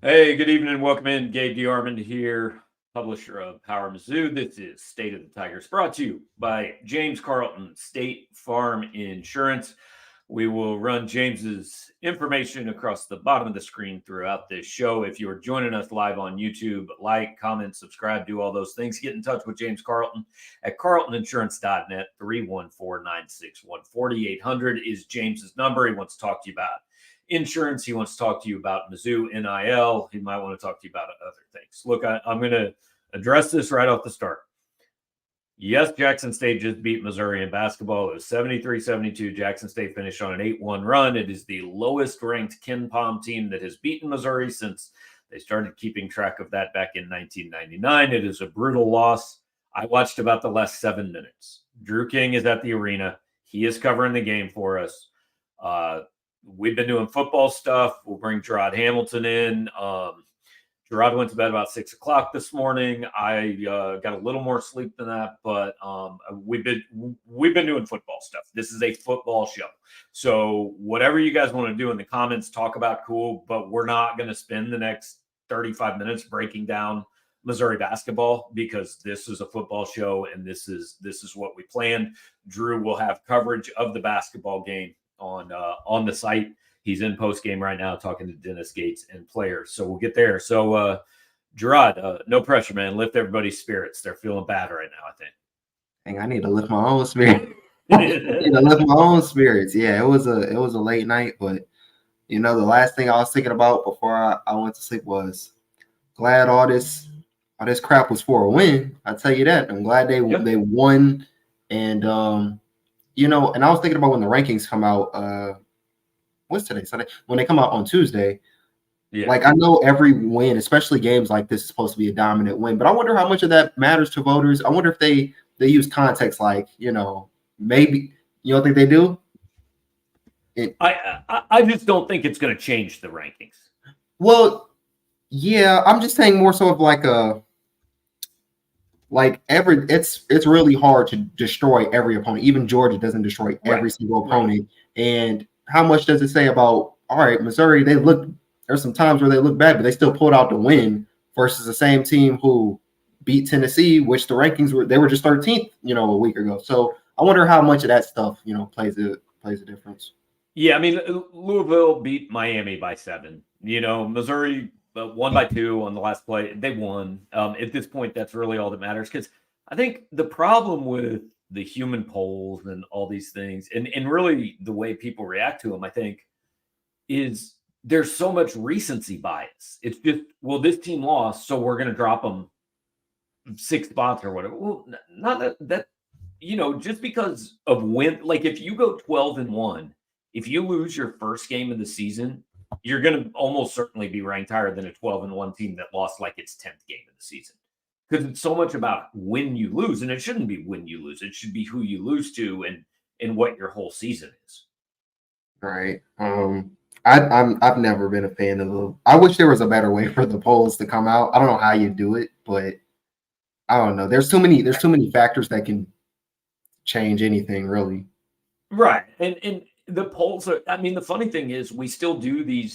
Hey, good evening. Welcome in. Gabe DeArmond here, publisher of Power Mizzou. This is State of the Tigers, brought to you by James Carlton State Farm Insurance. We will run James's information across the bottom of the screen throughout this show. If you are joining us live on YouTube, like, comment, subscribe, do all those things. Get in touch with James Carlton at carltoninsurance.net. 314-961-4800 is James's number. He wants to talk to you about insurance. He wants to talk to you about Mizzou NIL. He might want to talk to you about other things. Look, I'm going to address this right off the start. Yes, Jackson State just beat Missouri in basketball. It was 73-72. Jackson State finished on an 8-1 run. It is the lowest ranked Ken Pom team that has beaten Missouri since they started keeping track of that back in 1999. It is a brutal loss. I watched about the last 7 minutes. Drew King is at the arena. He is covering the game for us. We've been doing football stuff. We'll bring Jarod Hamilton in. Jarod went to bed about 6 o'clock this morning. I got a little more sleep than that, but we've been doing football stuff. This is a football show. So whatever you guys want to do in the comments, talk about, cool, but we're not going to spend the next 35 minutes breaking down Missouri basketball because this is a football show and this is what we planned. Drew will have coverage of the basketball game on the site. He's in post game right now talking to Dennis Gates and players. So we'll get there. So Jarod, no pressure, man. Lift everybody's spirits. They're feeling bad right now, I think. Dang, I need to lift my own spirit. I need to lift my own spirits. Yeah, it was a late night, but the last thing I was thinking about before I went to sleep was glad all this crap was for a win. I tell you that. I'm glad they won. And and I was thinking about when the rankings come out. What's today? Sunday. When they come out on Tuesday. Yeah. Like, I know every win, especially games like this, is supposed to be a dominant win. But I wonder how much of that matters to voters. I wonder if they use context, like, maybe you don't think they do. I just don't think it's going to change the rankings. Well, yeah, I'm just saying more so of it's really hard to destroy every opponent. Even Georgia doesn't destroy every single opponent. Right. And how much does it say about, all right, Missouri, there's some times where they look bad, but they still pulled out the win versus the same team who beat Tennessee, which the rankings they were just 13th, a week ago. So I wonder how much of that stuff, plays a difference. Yeah, I mean, Louisville beat Miami by 7. Missouri won by 2 on the last play. They won. At this point, that's really all that matters, because I think the problem with the human polls and all these things, and really the way people react to them, I think, is there's so much recency bias. It's just, well, this team lost, so we're going to drop them 6 spots or whatever. Well, not that just because of win, like if you go 12-1, if you lose your first game of the season, you're going to almost certainly be ranked higher than a 12-1 team that lost like its 10th game of the season. Because it's so much about when you lose, and it shouldn't be when you lose. It should be who you lose to and what your whole season is. Right. I've never been a fan of them. I wish there was a better way for the polls to come out. I don't know how you do it, but I don't know. There's too many factors that can change anything, really. Right. And the polls are, I mean, the funny thing is we still do the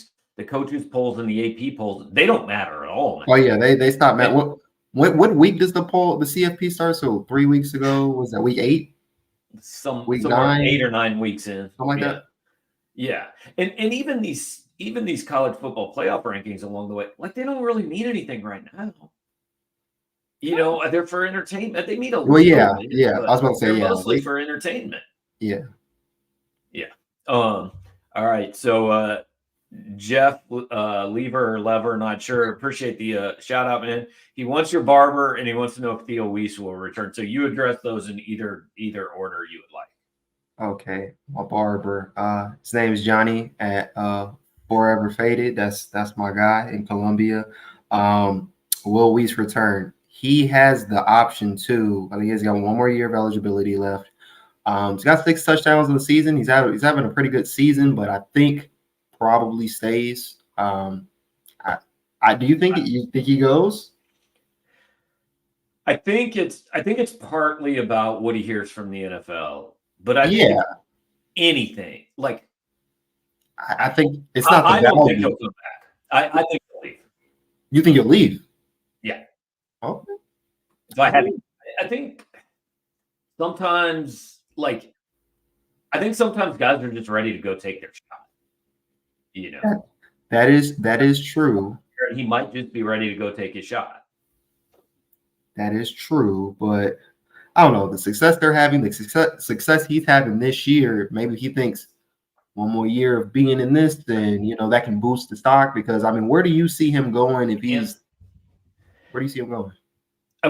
coaches polls and the AP polls. They don't matter at all. Man. Oh yeah, they stopped mattering. What week does the CFP start? So 3 weeks ago, was that week 8? Week 9, 8 or 9 weeks in. Something like that. Yeah. And even these college football playoff rankings along the way, like, they don't really mean anything right now. They're for entertainment. They mean a little. Well, yeah. I was about to say, they're mostly for entertainment. Yeah. Yeah. All right. So Jeff Lever, not sure. Appreciate the shout out, man. He wants your barber and he wants to know if Theo Weiss will return. So you address those in either order you would like. Okay, my barber. His name is Johnny at Forever Faded. That's my guy in Columbia. Will Weiss return? He has the option to. I think he's got 1 more year of eligibility left. He's got 6 touchdowns in the season. He's having a pretty good season, but I think probably stays. Do you think he goes? I think it's partly about what he hears from the NFL, but I think anything like I think it's not. I don't think he'll come back. I think he'll leave. You think he'll leave? Yeah. Okay. So I think sometimes, like, I think sometimes guys are just ready to go take their shot. You know, That is true. he might just be ready to go take his shot. That is true, but I don't know the success they're having, the success he's having this year. Maybe he thinks one more year of being in this, then that can boost the stock. Because I mean, where do you see him going if he's? Where do you see him going?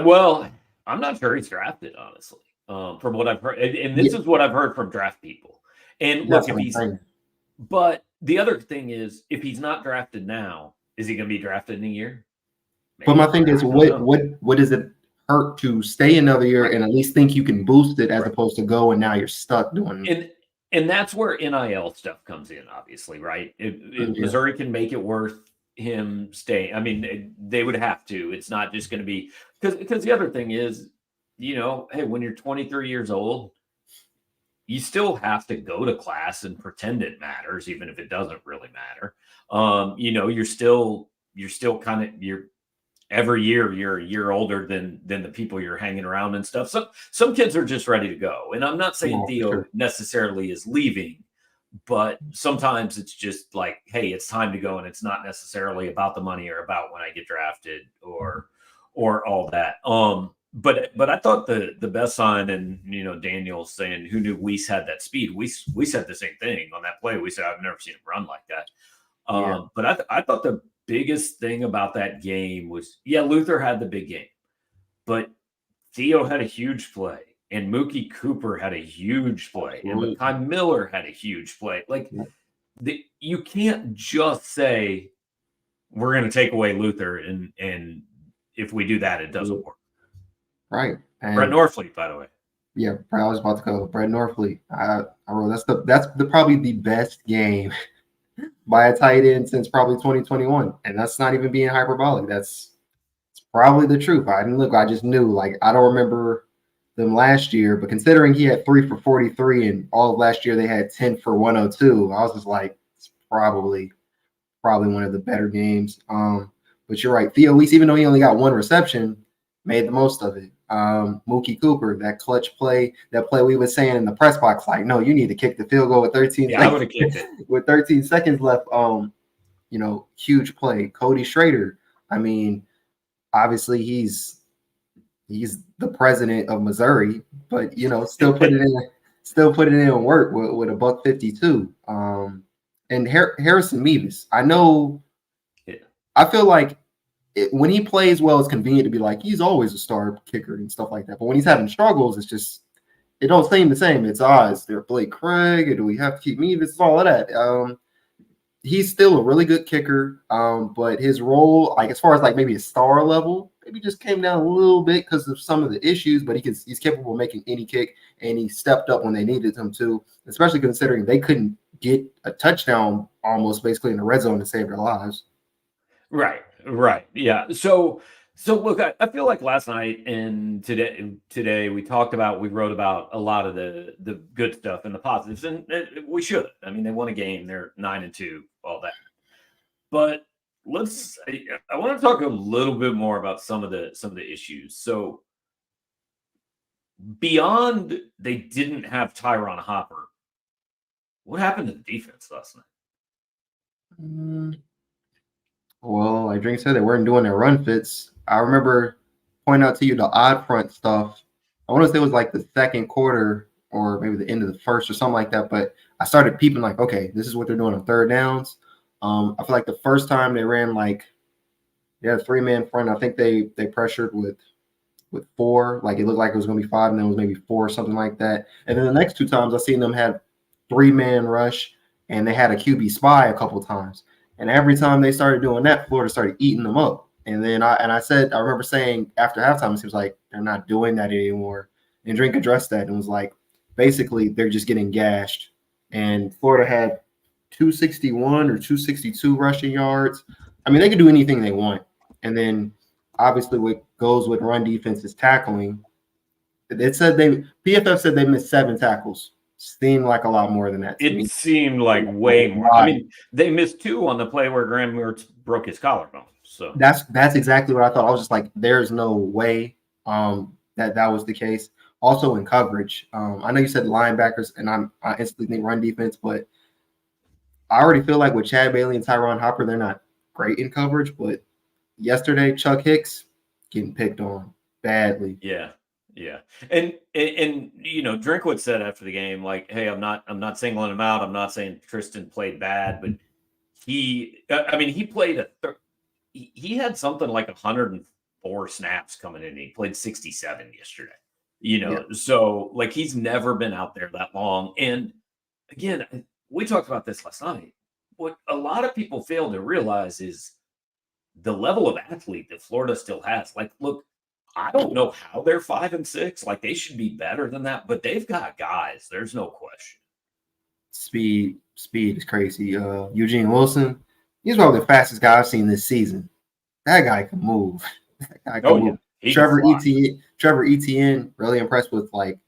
Well, I'm not sure he's drafted, honestly. From what I've heard, and this is what I've heard from draft people. And look, if he's, but the other thing is, if he's not drafted now, is he going to be drafted in a year? Maybe. But my thing is, what does it hurt to stay another year and at least think you can boost it as opposed to go and now you're stuck doing? And that's where NIL stuff comes in, obviously, right? If Missouri can make it worth him staying, I mean, they would have to. It's not just going to be because the other thing is, hey, when you're 23 years old, you still have to go to class and pretend it matters, even if it doesn't really matter. You're still kind of every year you're a year older than the people you're hanging around and stuff. So some kids are just ready to go. And I'm not saying Theo necessarily is leaving, but sometimes it's just like, hey, it's time to go. And it's not necessarily about the money or about when I get drafted or all that. But I thought the best sign, and Daniel's saying, who knew Weiss had that speed? We said the same thing on that play. We said, I've never seen him run like that. But I thought the biggest thing about that game was, Luther had the big game, but Theo had a huge play, and Mookie Cooper had a huge play, and Makai Miller had a huge play. Like, you can't just say we're going to take away Luther, and if we do that, it doesn't work. Right. And Brett Norfleet, by the way. Yeah, I was about to go. Brett Norfleet. I wrote that's probably the best game by a tight end since probably 2021, and that's not even being hyperbolic. It's probably the truth. I didn't look. I just knew. Like, I don't remember them last year, but considering he had 3 for 43 and all of last year they had 10 for 102, I was just like, it's probably one of the better games. But you're right. Theo Weiss, even though he only got one reception, made the most of it. Mookie Cooper, that clutch play, that play we were saying in the press box, like, no, you need to kick the field goal with 13 seconds. I would have kicked it. With 13 seconds left, huge play. Cody Schrader, I mean, obviously he's the president of Missouri, but still put it in and work with a $152. And Harrison Mevis, I know. Yeah. I feel like when he plays well, it's convenient to be like, he's always a star kicker and stuff like that. But when he's having struggles, it's just, it don't seem the same. It's is there Blake Craig, or do we have to keep Mevis? It's all of that. He's still a really good kicker, but his role, like as far as like maybe a star level, maybe just came down a little bit because of some of the issues. But he's capable of making any kick, and he stepped up when they needed him to, especially considering they couldn't get a touchdown almost basically in the red zone to save their lives. Right. Yeah. So look, I feel like last night and today we wrote about a lot of the good stuff and the positives, and we should. I mean, they won a game. They're 9-2, all that. But I want to talk a little bit more about some of the issues. So beyond they didn't have Tyron Hopper, what happened to the defense last night? Well, like Drink said, they weren't doing their run fits. I remember pointing out to you the odd front stuff. I want to say it was like the second quarter or maybe the end of the first or something like that. But I started peeping like, okay, this is what they're doing on third downs. I feel like the first time they ran like, a 3-man front. I think they pressured with 4. Like it looked like it was going to be 5, and then it was maybe 4 or something like that. And then the next 2 times I seen them have 3-man rush, and they had a QB spy a couple times. And every time they started doing that, Florida started eating them up. And then I remember saying after halftime, it seems like they're not doing that anymore. And Drink addressed that and was like, basically, they're just getting gashed. And Florida had 261 or 262 rushing yards. I mean, they can do anything they want. And then obviously what goes with run defense is tackling. PFF said they missed 7 tackles. Seemed like a lot more than that. Seemed like way more. I mean, they missed 2 on the play where Graham Mertz broke his collarbone. So that's exactly what I thought. I was just like, there's no way that was the case. Also in coverage, I know you said linebackers, and I instantly think run defense, but I already feel like with Chad Bailey and Tyron Hopper, they're not great in coverage. But yesterday, Chuck Hicks getting picked on badly. yeah. Yeah. And Drinkwood said after the game, like, hey, I'm not singling him out. I'm not saying Tristan played bad, but he played he had something like 104 snaps coming in. He played 67 yesterday. Yeah. So like he's never been out there that long. And again, we talked about this last night. What a lot of people fail to realize is the level of athlete that Florida still has. Like, look, I don't know how they're 5-6. Like they should be better than that, but they've got guys. There's no question. Speed is crazy. Eugene Wilson, he's probably the fastest guy I've seen this season. That guy can move. That guy can move. Trevor Etienne, really impressed with like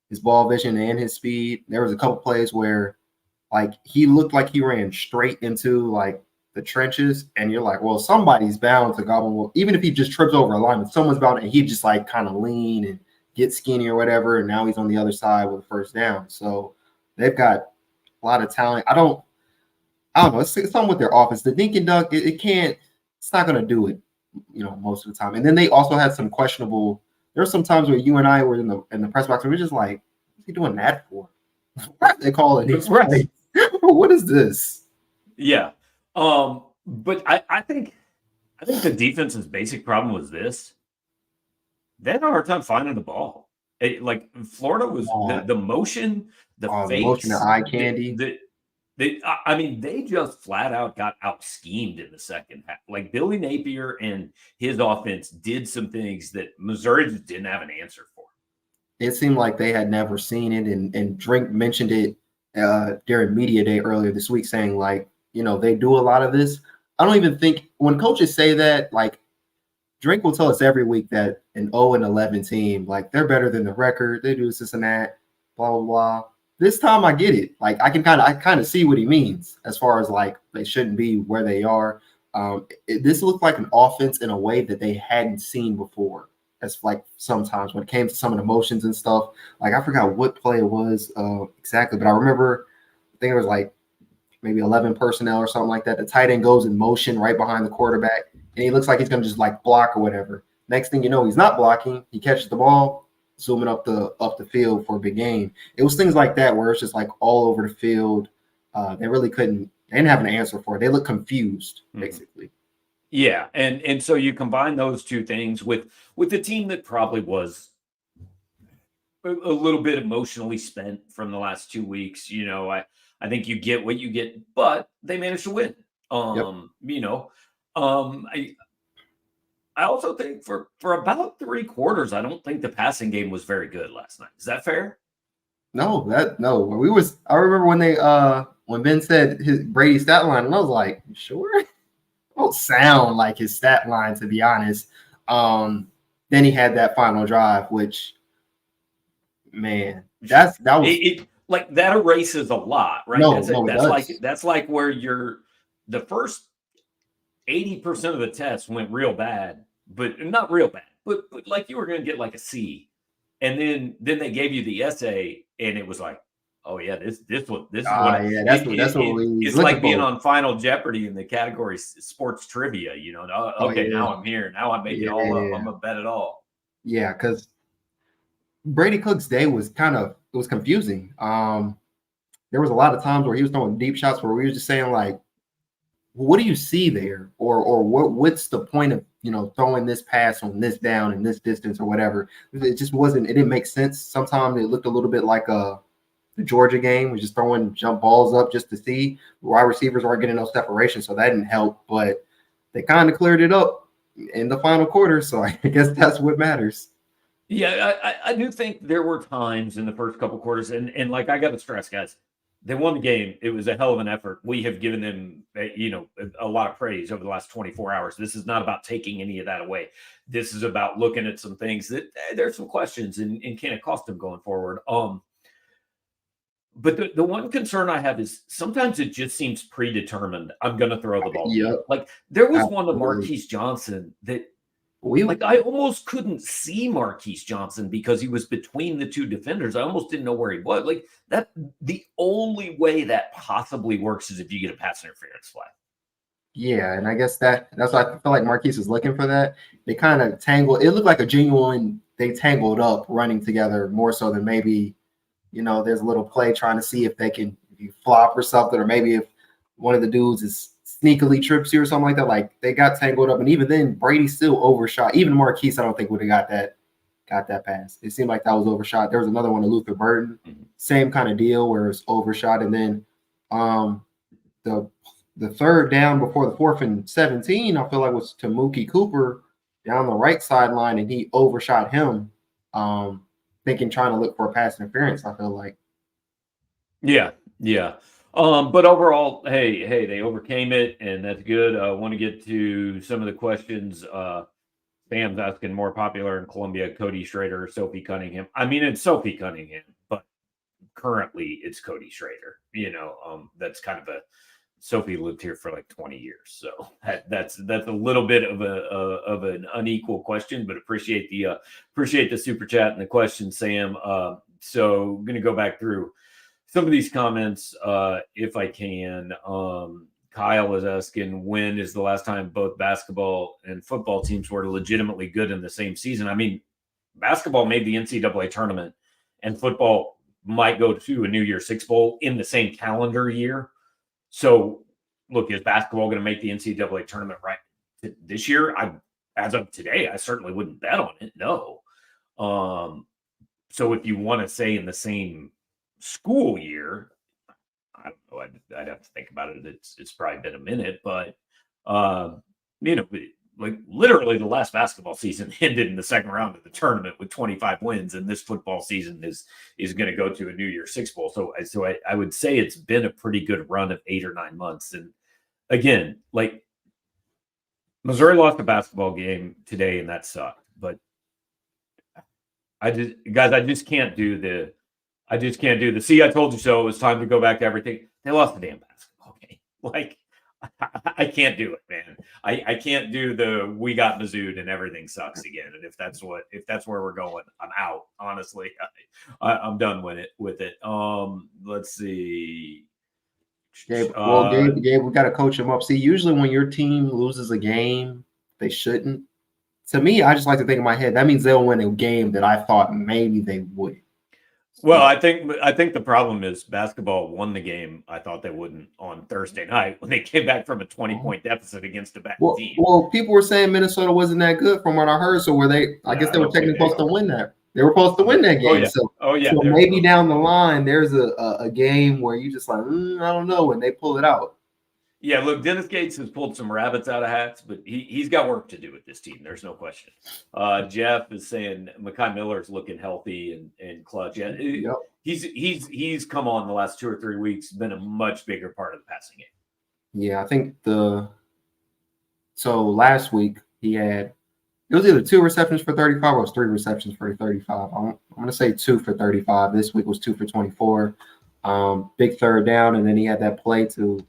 his ball vision and his speed. There was a couple plays where like he looked like he ran straight into like the trenches, and you're like, well, somebody's bound to gobble. Well, even if he just trips over a lineman, someone's bound, and he just like kind of lean and get skinny or whatever, and now he's on the other side with a first down. So they've got a lot of talent. I don't know. It's something with their offense. The dink and dunk, it can't. It's not going to do it, most of the time. And then they also had some questionable. There were some times where you and I were in the press box, and we're just like, what's he doing that for? What are they calling these plays? What is this? Yeah. But I think the defense's basic problem was this. They had a hard time finding the ball. Like Florida was the motion, the fakes, motion, the eye candy. They just flat out got out schemed in the second half. Like Billy Napier and his offense did some things that Missouri just didn't have an answer for. It seemed like they had never seen it, and Drink mentioned it during media day earlier this week, saying like, they do a lot of this. I don't even think when coaches say that, like Drink will tell us every week that an 0-11 team, like they're better than the record. They do this and that, blah, blah, blah. This time I get it. Like I kind of see what he means as far as like they shouldn't be where they are. This looked like an offense in a way that they hadn't seen before. As like sometimes when it came to some of the motions and stuff, like I forgot what play it was exactly, but I remember I think it was like maybe 11 personnel or something like that. The tight end goes in motion right behind the quarterback, and he looks like he's going to just like block or whatever. Next thing you know, he's not blocking. He catches the ball, zooming up the field for a big game. It was things like that where it's just like all over the field. They didn't have an answer for it. They looked confused, basically. Yeah, and so you combine those two things with the team that probably was a little bit emotionally spent from the last 2 weeks. I think you get what you get, but they managed to win. I also think for about 3 quarters, I don't think the passing game was very good last night. Is that fair? No. I remember when Ben said his Brady's stat line, and I was like, you sure? Don't sound like his stat line, to be honest. Then he had that final drive, which, man, that was like that erases a lot, right? That's like where the first 80% of the test went real bad, but not real bad, but like you were going to get like a C, and then they gave you the essay, and it was like, oh yeah, this is what it's like being on Final Jeopardy in the category sports trivia. Now I'm here. Now I'm making all up. I'm gonna bet it all. Yeah, because Brady Cook's day was confusing. There was a lot of times where he was throwing deep shots where we were just saying like, what do you see there, or what's the point of throwing this pass on this down in this distance or whatever? It just wasn't. It didn't make sense. Sometimes it looked a little bit like the Georgia game, was just throwing jump balls up just to see. Wide receivers weren't getting no separation, so that didn't help. But they kind of cleared it up in the final quarter, so I guess that's what matters. Yeah, I do think there were times in the first couple quarters, and like I got to stress, guys, they won the game. It was a hell of an effort. We have given them, a lot of praise over the last 24 hours. This is not about taking any of that away. This is about looking at some things that there's some questions and can it cost them going forward. But the one concern I have is sometimes it just seems predetermined. I'm going to throw the ball. Yep. Like there was one to Absolutely. Marquise Johnson that I almost couldn't see Marquise Johnson because he was between the two defenders. I almost didn't know where he was. Like that, the only way that possibly works is if you get a pass interference flag. Yeah, and I guess that's why I feel like Marquise was looking for that. They kind of tangled. It looked like a genuine. They tangled up running together more so than maybe, there's a little play trying to see if they can if you flop or something, or maybe if one of the dudes is sneakily trips you or something like that. Like they got tangled up, and even then Brady still overshot. Even Marquise, I don't think would have got that pass. It seemed like that was overshot. There was another one to Luther Burton, same kind of deal where it's overshot, and then the third down before the 4th and 17, I feel like was to Mookie Cooper down the right sideline, and he overshot him, trying to look for a pass interference, I feel like. Yeah. But overall, hey, they overcame it, and that's good. I want to get to some of the questions. Sam's asking more popular in Columbia, Cody Schrader or Sophie Cunningham. I mean, it's Sophie Cunningham, but currently it's Cody Schrader. That's kind of a Sophie lived here for like 20 years, so that's a little bit of an unequal question, but appreciate the super chat and the question, Sam. So I'm gonna go back through some of these comments if I can. Kyle is asking, when is the last time both basketball and football teams were legitimately good in the same season? I mean, basketball made the NCAA tournament, and football might go to a New Year's Six Bowl in the same calendar year. So, look, is basketball going to make the NCAA tournament right this year? As of today, I certainly wouldn't bet on it. No. So if you want to say in the same school year, I don't know. I'd have to think about it. It's probably been a minute, but like literally the last basketball season ended in the second round of the tournament with 25 wins, and this football season is going to go to a New Year's Six Bowl. So I would say it's been a pretty good run of 8 or 9 months. And again, like Missouri lost a basketball game today, and that sucked. But I just can't do the see, I told you so. It was time to go back to everything. They lost the damn basketball game. Like, I can't do it, man. I can't do the we got Mizzou and everything sucks again. And if that's where we're going, I'm out. Honestly, I'm done with it. Let's see. Gabe, we got to coach them up. See, usually when your team loses a game, they shouldn't. To me, I just like to think in my head that means they'll win a game that I thought maybe they would. Well, I think the problem is basketball won the game I thought they wouldn't on Thursday night when they came back from a 20-point deficit against a bad team. Well, people were saying Minnesota wasn't that good from what I heard. So I guess they were technically supposed to win that. They were supposed to win that game. So maybe down the line there's a game where you just like, I don't know, and they pull it out. Yeah, look, Dennis Gates has pulled some rabbits out of hats, but he's got work to do with this team. There's no question. Jeff is saying Mekhi Miller's looking healthy and clutch. Yeah, yep. He's come on the last 2 or 3 weeks, been a much bigger part of the passing game. Yeah, I think so last week it was either 2 receptions for 35 or it was 3 receptions for 35. I'm going to say 2 for 35. This week was 2 for 24. Big third down, and then he had that play to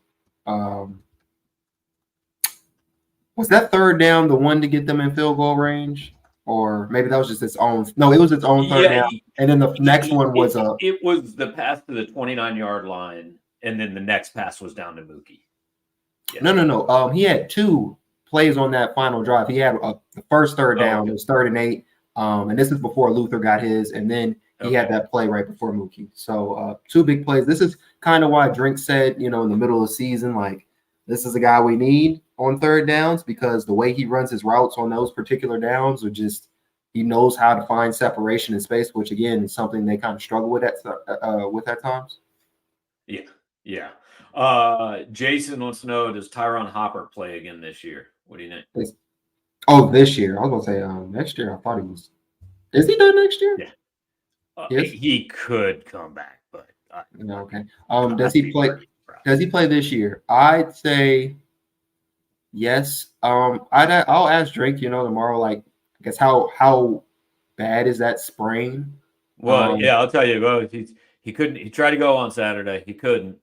was that third down the one to get them in field goal range, or maybe that was just its own? No, it was its own third down, and then the next one was it was the pass to the 29-yard line, and then the next pass was down to Mookie. Yeah. No. He had 2 plays on that final drive. He had the first third down. It was 3rd and 8, and this is before Luther got his, and then he had that play right before Mookie. So 2 big plays. This is kind of why Drink said, in the middle of the season, like, this is a guy we need on third downs, because the way he runs his routes on those particular downs are just, he knows how to find separation in space, which again is something they kind of struggle with at times. Yeah. Jason wants to know, does Tyron Hopper play again this year? What do you think? This year. I was gonna say next year. I thought he was. Is he done next year? Yeah. He could come back, but okay. Does he play? Does he play this year? I'd say yes. I'll ask Drake, tomorrow. Like, I guess how bad is that sprain? Well, I'll tell you. Well, He couldn't. He tried to go on Saturday. He couldn't.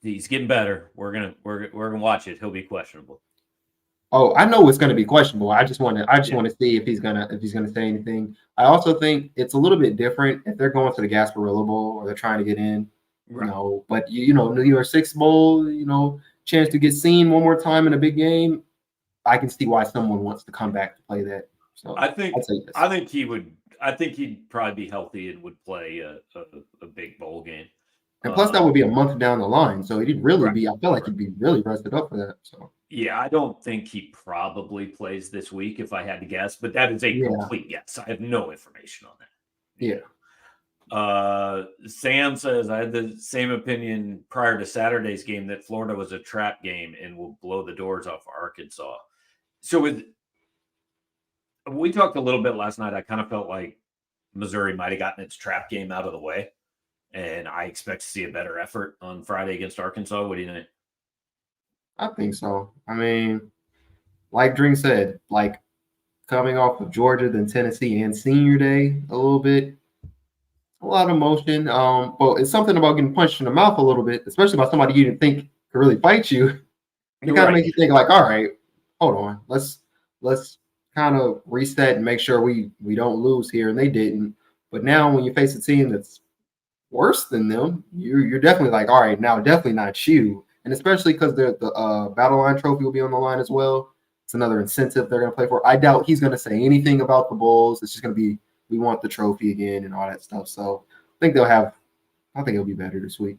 He's getting better. We're gonna watch it. He'll be questionable. Oh, I know it's going to be questionable. I just want Yeah. to see if he's gonna say anything. I also think it's a little bit different if they're going to the Gasparilla Bowl or they're trying to get in. Right. But you know, New Year's Six Bowl, chance to get seen one more time in a big game. I can see why someone wants to come back to play that. So I think I'd say yes. I think he would. I think he'd probably be healthy and would play a big bowl game. And plus, that would be a month down the line, so he'd really Right. be. I feel like he'd be really rested up for that. So Yeah, I don't think he probably plays this week if I had to guess, but that is a complete guess. I have no information on that. Yeah. Sam says I had the same opinion prior to Saturday's game that Florida was a trap game and will blow the doors off Arkansas. So we talked a little bit last night. I kind of felt like Missouri might have gotten its trap game out of the way, and I expect to see a better effort on Friday against Arkansas. What do you think? I think so. I mean, like Drink said, like coming off of Georgia, then Tennessee, and Senior Day, a little bit, a lot of emotion. But it's something about getting punched in the mouth a little bit, especially by somebody you didn't think could really fight you. It kind of makes you think, like, all right, hold on, let's kind of reset and make sure we don't lose here, and they didn't. But now when you face a team that's worse than them, you're definitely like, all right, now definitely not you. And especially because the Battle Line Trophy will be on the line as well. It's another incentive they're going to play for. I doubt he's going to say anything about the Bulls. It's just going to be, we want the trophy again and all that stuff. So I think it'll be better this week.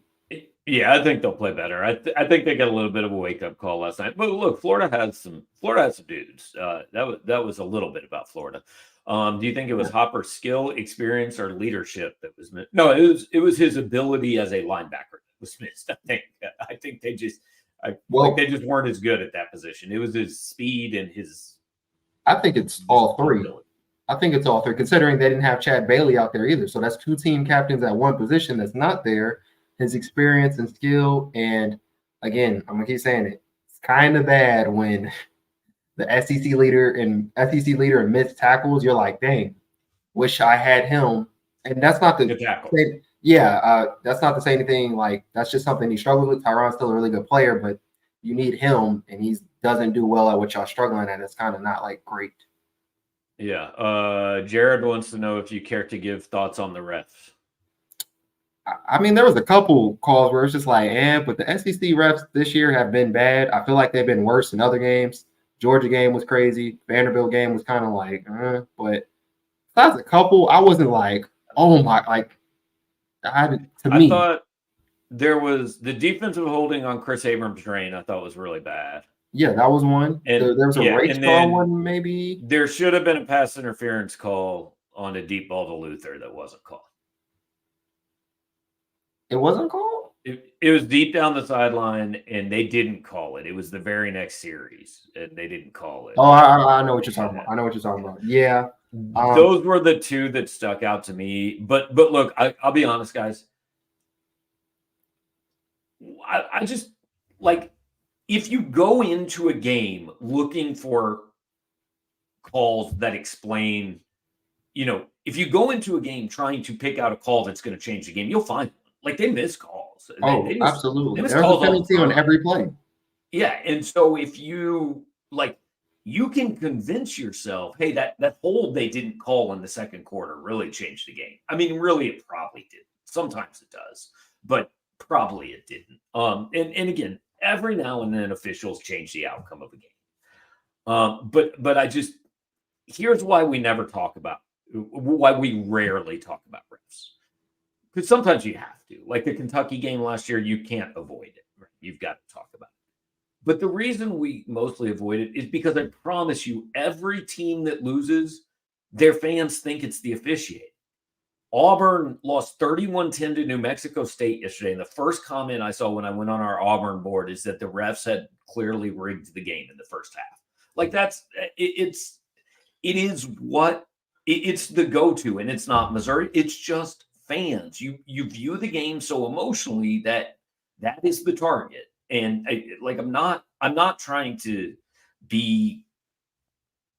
Yeah, I think they'll play better. I think they got a little bit of a wake up call last night. But look, Florida has some dudes. That was a little bit about Florida. Do you think it was Hopper's skill, experience, or leadership that was missed? No, it was his ability as a linebacker that was missed. I think they just they just weren't as good at that position. It was his speed and his. I think it's all three. Considering they didn't have Chad Bailey out there either. So that's two team captains at one position that's not there. His experience and skill, and again, I'm gonna keep saying it. It's kind of bad when the SEC leader and missed tackles. You're like, dang, wish I had him. And that's not the say, that's not to say anything like that's just something he struggled with. Tyron's still a really good player, but you need him, and he doesn't do well at what y'all struggling at. It's kind of not like great. Yeah, Jarod wants to know if you care to give thoughts on the refs. I mean, there was a couple calls where it's just like, but the SEC refs this year have been bad. I feel like they've been worse in other games. Georgia game was crazy. Vanderbilt game was kind of like, but besides a couple, I wasn't like, oh my, like, I thought there was the defensive holding on Chris Abrams' drain. I thought was really bad. Yeah, that was one. And there was a race call one, maybe. There should have been a pass interference call on a deep ball to Luther that wasn't called. It wasn't called? It was deep down the sideline, and they didn't call it. It was the very next series, and they didn't call it. Oh, I know what you're talking about. Yeah. Those were the two that stuck out to me. But look, I'll be honest, guys. I just, like, if you go into a game looking for calls that explain, if you go into a game trying to pick out a call that's going to change the game, you'll find them. Like, they miss calls. They absolutely. There's a penalty on every play. Yeah, and so if you you can convince yourself, hey, that hold they didn't call in the second quarter really changed the game. I mean, really, it probably did. Sometimes it does, but probably it didn't. And again, every now and then officials change the outcome of a game. But I just, here's why we rarely talk about refs. Because sometimes you have to. Like the Kentucky game last year, you can't avoid it. Right? You've got to talk about it. But the reason we mostly avoid it is because I promise you, every team that loses, their fans think it's the officiating. Auburn lost 31-10 to New Mexico State yesterday. And the first comment I saw when I went on our Auburn board is that the refs had clearly rigged the game in the first half. Like it's the go-to, and it's not Missouri. It's just fans. You view the game so emotionally that is the target. And I'm not trying to be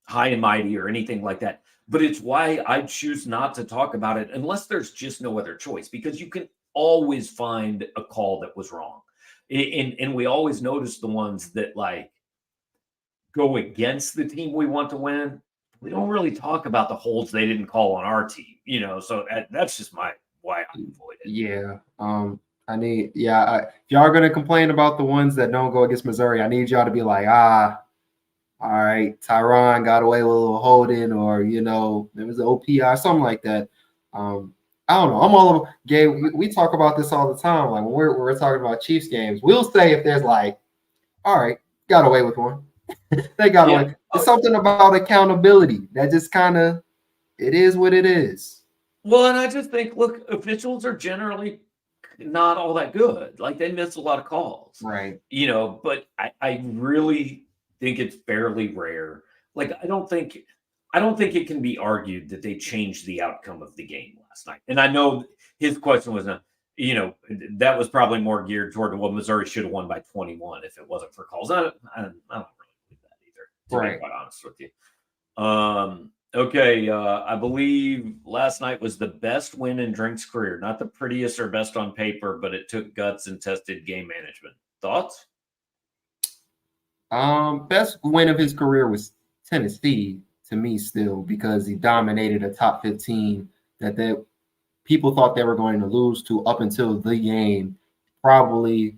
high and mighty or anything like that, but it's why I choose not to talk about it unless there's just no other choice, because you can always find a call that was wrong. And we always notice the ones that like go against the team we want to win. We don't really talk about the holds they didn't call on our team, so that's just why I avoid it. Yeah. If y'all are gonna complain about the ones that don't go against Missouri, I need y'all to be like, all right, Tyron got away with a little holding, or there was an OPI, something like that. I don't know. I'm all over. Gabe, we talk about this all the time. Like when we're talking about Chiefs games, we'll say if there's like, all right, got away with one. They got away. It's something about accountability that just kind of, it is what it is. Well, and I just think, look, officials are generally not all that good. Like they miss a lot of calls, right? But I really think it's fairly rare. Like I don't think it can be argued that they changed the outcome of the game last night. And I know his question was not, that was probably more geared toward, well, Missouri should have won by 21 if it wasn't for calls. I don't really believe that either, to be quite honest with you. Okay, I believe last night was the best win in Drink's career. Not the prettiest or best on paper, but it took guts and tested game management. Thoughts? Best win of his career was Tennessee to me still, because he dominated a top 15 that people thought they were going to lose to up until the game. Probably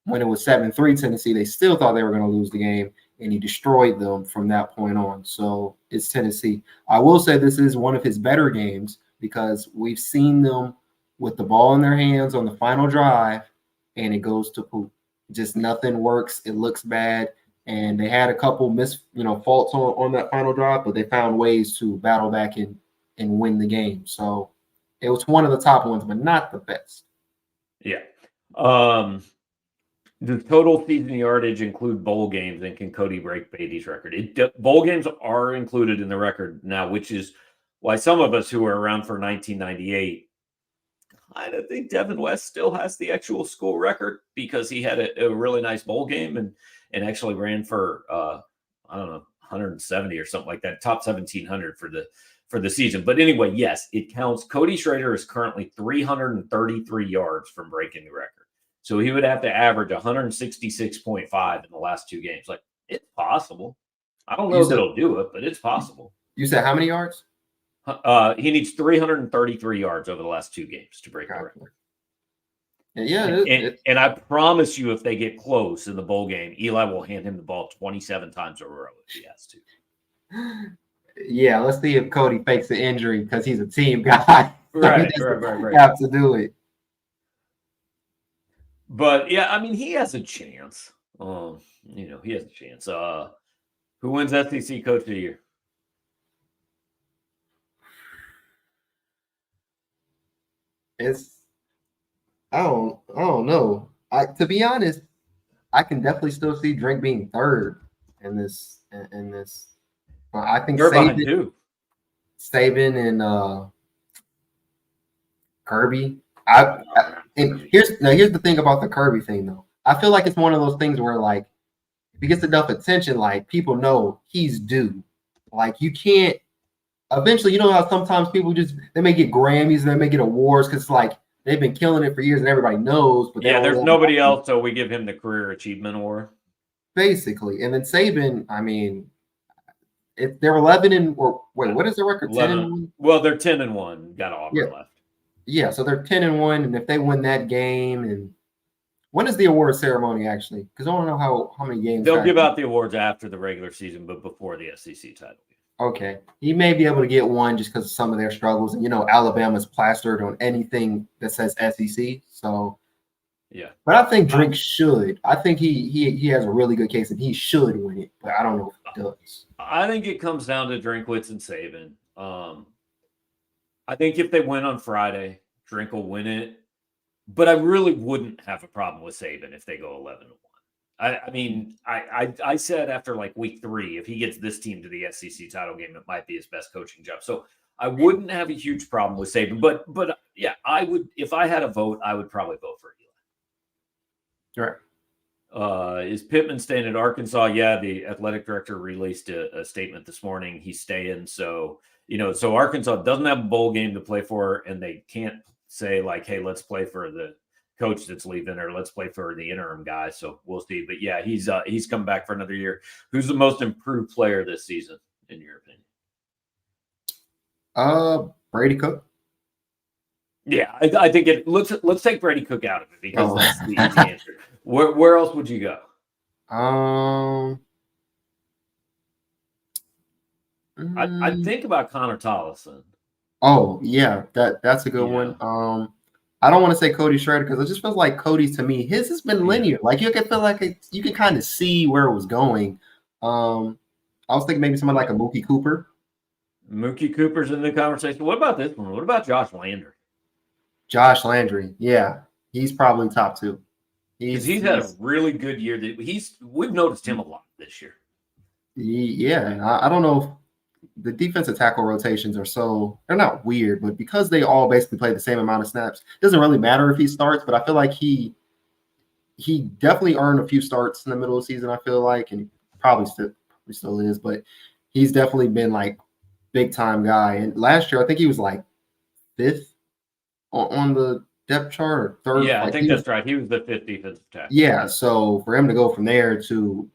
when it was 7-3 Tennessee, they still thought they were going to lose the game, and he destroyed them from that point on. So it's Tennessee. I will say this is one of his better games because we've seen them with the ball in their hands on the final drive, and it goes to poop. Just nothing works. It looks bad. And they had a couple faults on that final drive, but they found ways to battle back and win the game. So it was one of the top ones, but not the best. Yeah. The total season yardage include bowl games, and can Cody break Beatty's record? Bowl games are included in the record now, which is why some of us who were around for 1998, I don't think Devin West still has the actual school record, because he had a really nice bowl game and actually ran for 170 or something like that, top 1,700 for the season. But anyway, yes, it counts. Cody Schrader is currently 333 yards from breaking the record. So he would have to average 166.5 in the last two games. Like, it's possible. I don't know if he'll do it, but it's possible. You said how many yards? He needs 333 yards over the last two games to break the record. Yeah, and I promise you, if they get close in the bowl game, Eli will hand him the ball 27 times in a row if he has to. Yeah, let's see if Cody fakes the injury because he's a team guy. Right. Have to do it. But yeah, I mean, he has a chance. He has a chance. Who wins SEC Coach of the Year? I don't know. To be honest, I can definitely still see Drink being third in this. I think Saban and Kirby. And here's the thing about the Kirby thing though. I feel like it's one of those things where like if he gets enough attention, like people know he's due. Like you can't. Eventually, how sometimes people they may get Grammys, they may get awards because like they've been killing it for years and everybody knows. But yeah, there's nobody else, so we give him the Career Achievement Award. Basically, and then Saban, I mean, they're 11 and what is the record? 10-1? Well, they're 10-1. Got Auburn left. Yeah, so they're 10-1, and if they win that game, and when is the award ceremony actually? Because I don't know how many games they'll give out the awards after the regular season, but before the SEC title. Okay, he may be able to get one just because of some of their struggles, and Alabama's plastered on anything that says SEC. So, yeah, but I think Drink should. I think he has a really good case, and he should win it. But I don't know if he does. I think it comes down to Drinkwitz and Saban. I think if they win on Friday, Drink will win it. But I really wouldn't have a problem with Saban if they go 11-1. I mean, I said after like week 3, if he gets this team to the SEC title game, it might be his best coaching job. So I wouldn't have a huge problem with Saban. But yeah, I would, if I had a vote, I would probably vote for Eli. Right. Is Pittman staying at Arkansas? Yeah, the athletic director released a statement this morning. He's staying. So, so Arkansas doesn't have a bowl game to play for, and they can't say like, hey, let's play for the coach that's leaving, or let's play for the interim guy. So we'll see. But yeah, he's come back for another year. Who's the most improved player this season, in your opinion? Brady Cook. Yeah, I think it. Let's take Brady Cook out of it because that's the easy answer. Where else would you go? I think about Connor Tollison. Oh yeah, that's a good one. I don't want to say Cody Schrader because it just feels like Cody to me. His has been linear. Like you can feel like you can kind of see where it was going. I was thinking maybe someone like a Mookie Cooper. Mookie Cooper's in the conversation. What about this one? What about Josh Landry? Josh Landry, yeah, he's probably top 2. He's had a really good year. We've noticed him a lot this year. Yeah, I don't know if the defensive tackle rotations are they're not weird, but because they all basically play the same amount of snaps, it doesn't really matter if he starts. But I feel like he definitely earned a few starts in the middle of the season. I feel like, and probably still is, but he's definitely been like big time guy. And last year, I think he was like 5th on the depth chart or 3rd. Yeah, like I think that's right. He was the 5th defensive tackle. Yeah, so for him to go from there to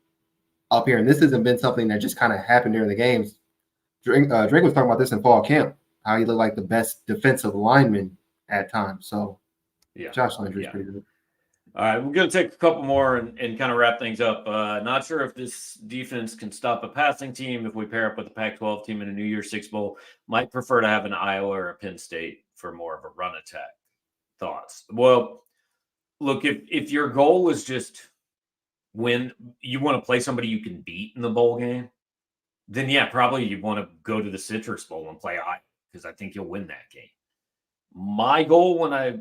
up here, and this hasn't been something that just kind of happened during the games. Drake was talking about this in fall camp, how he looked like the best defensive lineman at times. So, yeah, Josh Landry is pretty good. All right, we're going to take a couple more and kind of wrap things up. Not sure if this defense can stop a passing team if we pair up with a Pac-12 team in a New Year's Six Bowl. Might prefer to have an Iowa or a Penn State for more of a run attack. Thoughts? Well, look, if your goal is just win, you want to play somebody you can beat in the bowl game, then yeah, probably you want to go to the Citrus Bowl and play Iowa because I think you'll win that game. My goal when I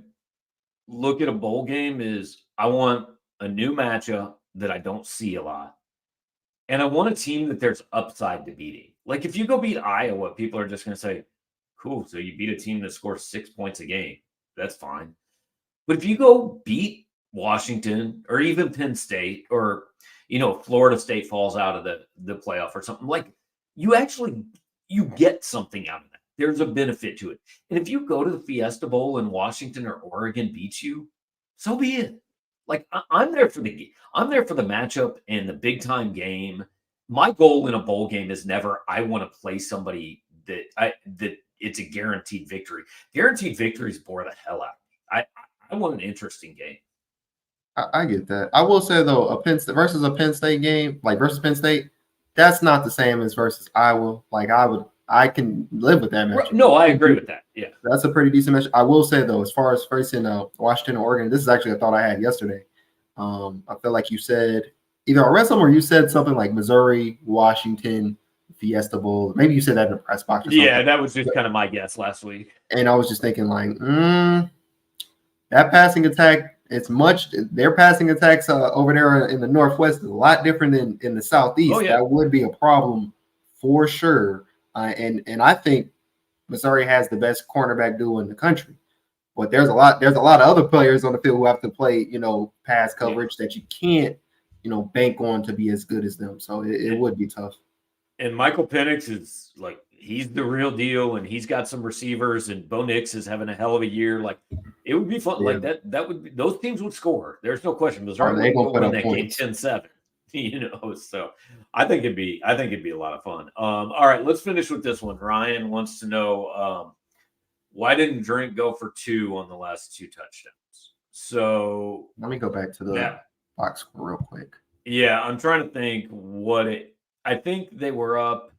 look at a bowl game is I want a new matchup that I don't see a lot. And I want a team that there's upside to beating. Like if you go beat Iowa, people are just going to say, cool, so you beat a team that scores 6 points a game. That's fine. But if you go beat Washington or even Penn State or, Florida State falls out of the playoff or something, like you get something out of that. There's a benefit to it. And if you go to the Fiesta Bowl and Washington or Oregon beats you, so be it. Like I'm there for the matchup and the big time game. My goal in a bowl game is never I want to play somebody that it's a guaranteed victory. Guaranteed victories bore the hell out of me. I want an interesting game. I get that. I will say though, a Penn State versus a Penn State game, like versus Penn State, that's not the same as versus Iowa. Like I can live with that match. No, I agree with that. Yeah, that's a pretty decent match. I will say though, as far as facing Washington or Oregon, this is actually a thought I had yesterday. I feel like you said either I read somewhere you said something like Missouri, Washington, Fiesta Bowl. Maybe you said that in the press box. Or something. Yeah, that was just kind of my guess last week. And I was just thinking like, that passing attack. Their passing attacks over there in the Northwest is a lot different than in the Southeast. Oh, yeah. That would be a problem for sure. And I think Missouri has the best cornerback duo in the country. But there's a lot of other players on the field who have to play, pass coverage that you can't, bank on to be as good as them. So it would be tough. And Michael Penix is like he's the real deal, and he's got some receivers, and Bo Nix is having a hell of a year. Like it would be fun. Yeah. Like that would be, those teams would score. There's no question. Missouri would win that game 10-7. So I think it'd be a lot of fun. All right, let's finish with this one. Ryan wants to know why didn't Drink go for 2 on the last 2 touchdowns? So let me go back to the box score real quick. Yeah, I'm trying to think I think they were up.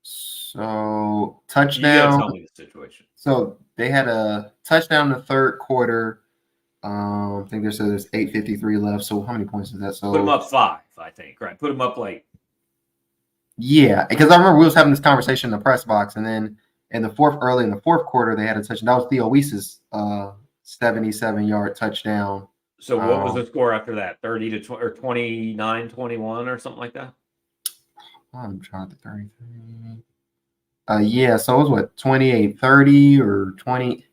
So touchdown. Tell me the situation. So they had a touchdown in the third quarter. I think there's 8:53 left. So how many points is that? So put them up 5, I think. Right, put them up like. Yeah, because I remember we was having this conversation in the press box, and then early in the fourth quarter they had a touchdown. That was Theo Weiss's 77-yard touchdown. So what was the score after that? 30 to 20 or 29-21 or something like that? I'm trying to 33. Yeah, so it was 28-30 or 20.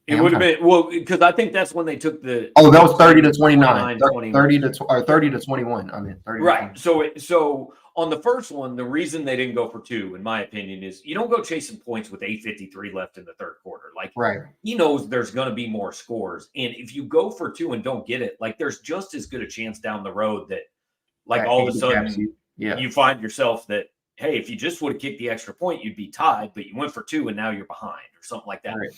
It would have been because I think that's when they took the. Oh, that was 30 to 29. 30 to 21. I mean, 30 right. So on the first one, the reason they didn't go for 2, in my opinion, is you don't go chasing points with 8:53 left in the third quarter. Like, Right. he knows there's going to be more scores. And if you go for 2 and don't get it, like, there's just as good a chance down the road that, like, all of a sudden you find yourself that, hey, if you just would have kicked the extra point, you'd be tied, but you went for 2 and now you're behind or something like that. Right.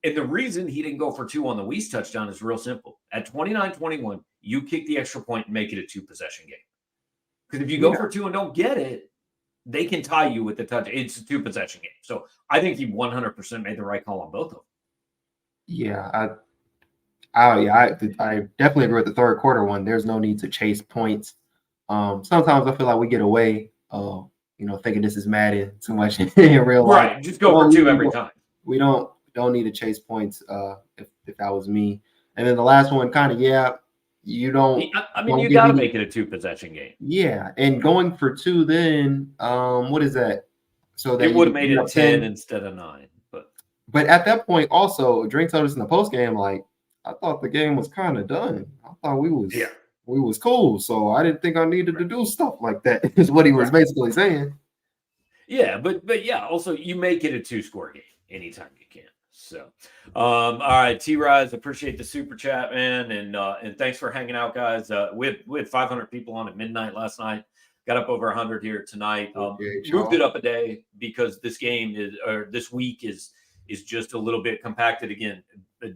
And the reason he didn't go for 2 on the Weiss touchdown is real simple. At 29-21, you kick the extra point and make it a 2-possession game. Because if you go for 2 and don't get it, they can tie you with the touch. It's a 2-possession game. So I think he 100% made the right call on both of them. Yeah, I definitely agree with the third quarter one. There's no need to chase points. Sometimes I feel like we get away, thinking this is Madden too much in real life. Right, just go for 2 every time. We don't need to chase points. If that was me, and then the last one, kind of, you don't. I mean, you got to make it a 2-possession game. Yeah, and going for 2, then what is that? So that it would have made it 10 instead of 9. But at that point, also, Drink told us in the post game, like, I thought the game was kind of done. I thought we was cool, so I didn't think I needed to do stuff like that. Is what he was basically saying. Yeah, but yeah, also you make it a 2-score game anytime you can. So, all right, T-Rise, appreciate the super chat, man, and thanks for hanging out, guys. We had 500 people on at midnight last night. Got up over 100 here tonight. Moved it up a day because this week is just a little bit compacted again.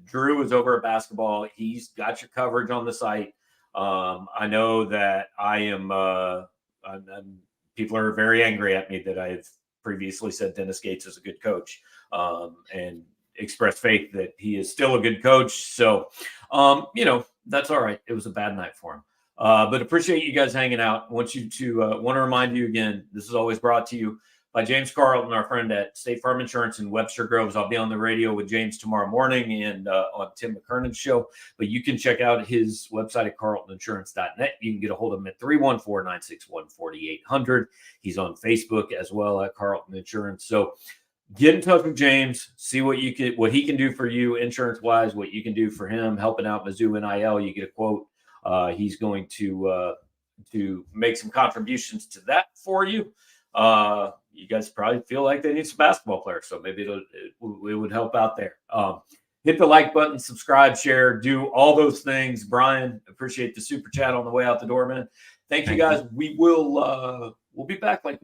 Drew is over at basketball. He's got your coverage on the site. I know that I am. People are very angry at me that I've previously said Dennis Gates is a good coach, and expressed faith that he is still a good coach. So, that's all right. It was a bad night for him. But appreciate you guys hanging out. Want to remind you again, this is always brought to you by James Carlton, our friend at State Farm Insurance in Webster Groves. I'll be on the radio with James tomorrow morning and on Tim McKernan's show. But you can check out his website at carltoninsurance.net. You can get a hold of him at 314-961-4800. He's on Facebook as well at Carlton Insurance. So get in touch with James, see what he can do for you insurance-wise, what you can do for him, helping out Mizzou NIL. You get a quote. He's going to make some contributions to that for you. You guys probably feel like they need some basketball players, so maybe it would help out there. Hit the like button, subscribe, share, do all those things. Brian, appreciate the super chat on the way out the door, man. Thank you guys. We will we'll be back. I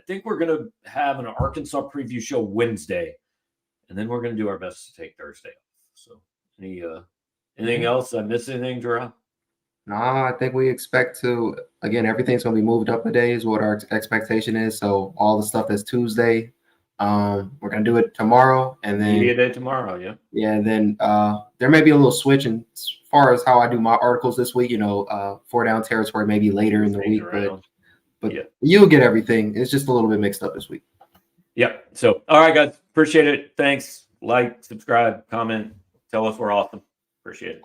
think we're gonna have an Arkansas preview show Wednesday, and then we're gonna do our best to take Thursday off. So anything else? I missed anything, Jarod? No, I think we expect to, again, everything's going to be moved up a day is what our expectation is. So all the stuff that's Tuesday, we're going to do it tomorrow. And then media day tomorrow, yeah. Yeah, and then there may be a little switch in as far as how I do my articles this week, 4 down territory maybe later in the week. But yeah, you'll get everything. It's just a little bit mixed up this week. Yep. So, all right, guys. Appreciate it. Thanks. Like, subscribe, comment. Tell us we're awesome. Appreciate it.